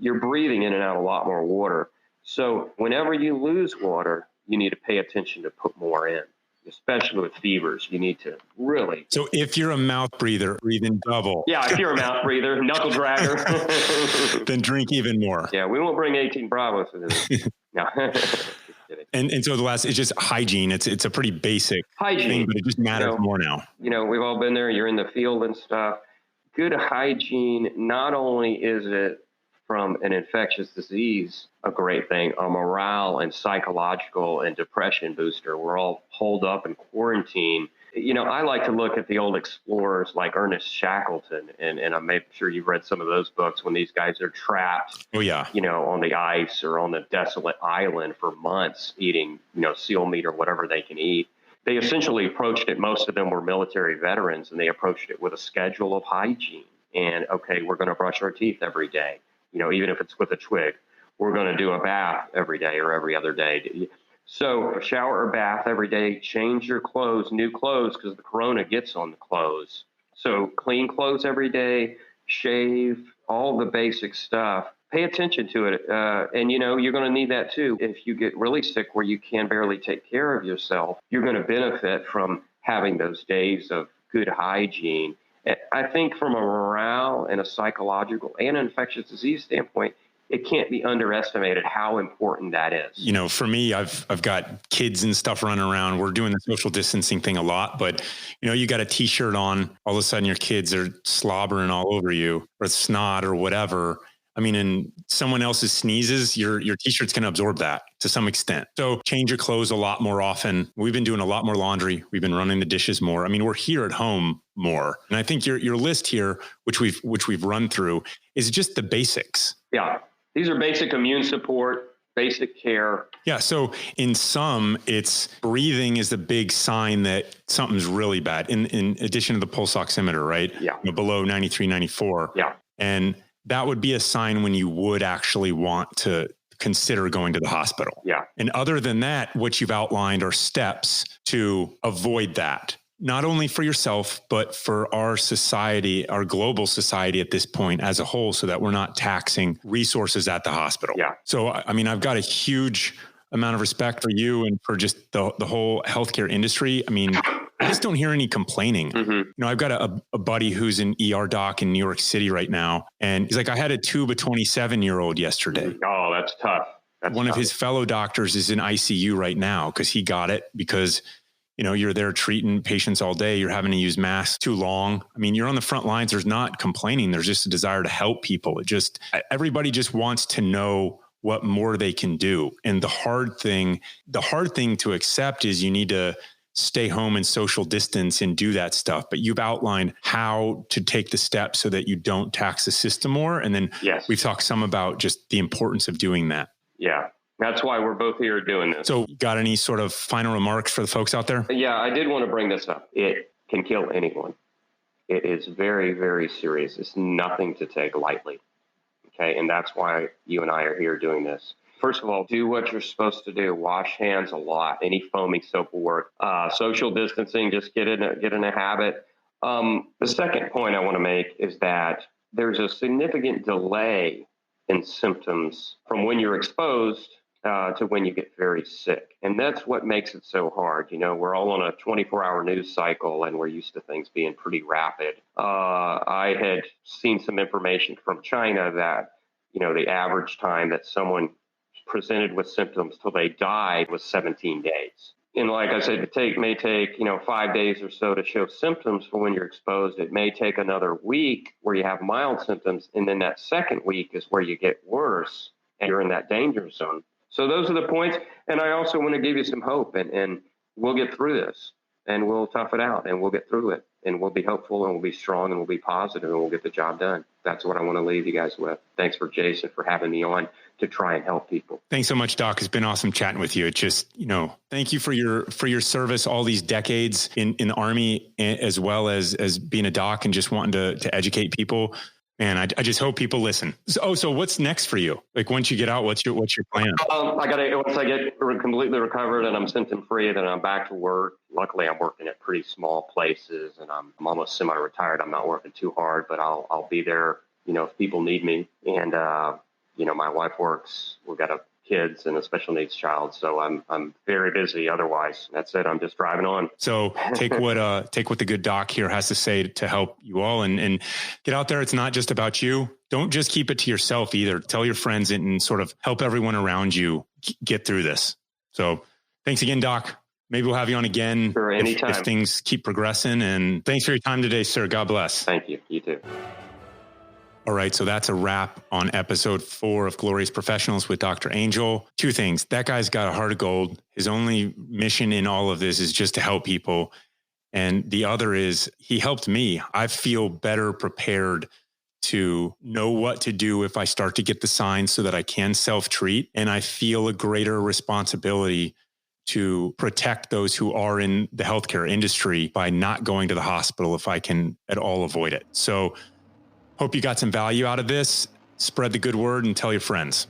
you're breathing in and out a lot more water. So whenever you lose water, you need to pay attention to put more in. Especially with fevers, you need to really. So if you're a mouth breather, breathe in double. Yeah, if you're a mouth breather, knuckle dragger. Then drink even more. Yeah, we won't bring 18 Bravos to this. No. And so the last is just hygiene. It's a pretty basic thing, but it just matters more now. We've all been there. You're in the field and stuff. Good hygiene, not only is it from an infectious disease a great thing, a morale and psychological and depression booster. We're all holed up in quarantine. I like to look at the old explorers like Ernest Shackleton, and I'm sure you've read some of those books when these guys are trapped, on the ice or on the desolate island for months eating, seal meat or whatever they can eat. They essentially approached it. Most of them were military veterans, and they approached it with a schedule of hygiene. And, okay, we're going to brush our teeth every day, even if it's with a twig. We're going to do a bath every day or every other day. So shower or bath every day, change your clothes, new clothes, because the corona gets on the clothes. So clean clothes every day, shave, all the basic stuff. Pay attention to it. And, you're going to need that too. If you get really sick where you can barely take care of yourself, you're going to benefit from having those days of good hygiene. I think from a morale and a psychological and an infectious disease standpoint, it can't be underestimated how important that is. For me, I've got kids and stuff running around. We're doing the social distancing thing a lot, but you got a t-shirt on, all of a sudden your kids are slobbering all over you, or snot or whatever. I mean, and someone else's sneezes, your t-shirt's going to absorb that. to some extent. So change your clothes a lot more often. We've been doing a lot more laundry. We've been running the dishes more. I mean, we're here at home more. And I think your list here, which we've run through, is just the basics. Yeah. These are basic immune support, basic care. Yeah. So in some, it's breathing is the big sign that something's really bad. In addition to the pulse oximeter, right? Yeah. Below 93, 94. Yeah. And that would be a sign when you would actually want to consider going to the hospital. Yeah. And other than that, what you've outlined are steps to avoid that, not only for yourself, but for our society, our global society at this point as a whole, so that we're not taxing resources at the hospital. Yeah. So, I mean, I've got a huge amount of respect for you and for just the whole healthcare industry. I mean, I just don't hear any complaining. Mm-hmm. You know, I've got a buddy who's an ER doc in New York City right now. And he's like, I had a tube a 27-year-old yesterday. Oh, that's tough. One of his fellow doctors is in ICU right now because he got it because, you know, you're there treating patients all day. You're having to use masks too long. I mean, you're on the front lines. There's not complaining. There's just a desire to help people. Everybody just wants to know what more they can do. And the hard thing to accept is you need to stay home and social distance and do that stuff. But you've outlined how to take the steps so that you don't tax the system more. And then we've talked some about just the importance of doing that. Yeah. That's why we're both here doing this. So got any sort of final remarks for the folks out there? Yeah, I did want to bring this up. It can kill anyone. It is very, very serious. It's nothing to take lightly. Okay. And that's why you and I are here doing this. First of all, do what you're supposed to do. Wash hands a lot. Any foaming soap will work. Social distancing, just get in a habit. The second point I want to make is that there's a significant delay in symptoms from when you're exposed to when you get very sick. And that's what makes it so hard. You know, we're all on a 24-hour news cycle and we're used to things being pretty rapid. I had seen some information from China that, you know, the average time that someone presented with symptoms till they died was 17 days. And like I said, it may take, 5 days or so to show symptoms for when you're exposed. It may take another week where you have mild symptoms. And then that second week is where you get worse and you're in that danger zone. So those are the points. And I also want to give you some hope and we'll get through this and we'll tough it out and we'll get through it and we'll be hopeful and we'll be strong and we'll be positive and we'll get the job done. That's what I want to leave you guys with. Thanks for Jason for having me on to try and help people. Thanks so much, Doc. It's been awesome chatting with you. It just, thank you for your service all these decades in the Army, as well as being a doc and just wanting to educate people. Man, I just hope people listen. So what's next for you? Like once you get out, what's your plan? Once I get completely recovered and I'm symptom free, then I'm back to work. Luckily, I'm working at pretty small places and I'm almost semi-retired. I'm not working too hard, but I'll be there, if people need me. And, my wife works. We've got kids and a special needs child. So I'm very busy otherwise. That's it. I'm just driving on. So take what the good doc here has to say to help you all and get out there. It's not just about you. Don't just keep it to yourself either. Tell your friends and sort of help everyone around you get through this. So thanks again, Doc. Maybe we'll have you on again anytime. If things keep progressing. And thanks for your time today, sir. God bless. Thank you. You too. All right, so that's a wrap on episode 4 of Glorious Professionals with Dr. Angel. 2 things. That guy's got a heart of gold. His only mission in all of this is just to help people. And the other is he helped me. I feel better prepared to know what to do if I start to get the signs so that I can self-treat. And I feel a greater responsibility to protect those who are in the healthcare industry by not going to the hospital if I can at all avoid it. So hope you got some value out of this. Spread the good word and tell your friends.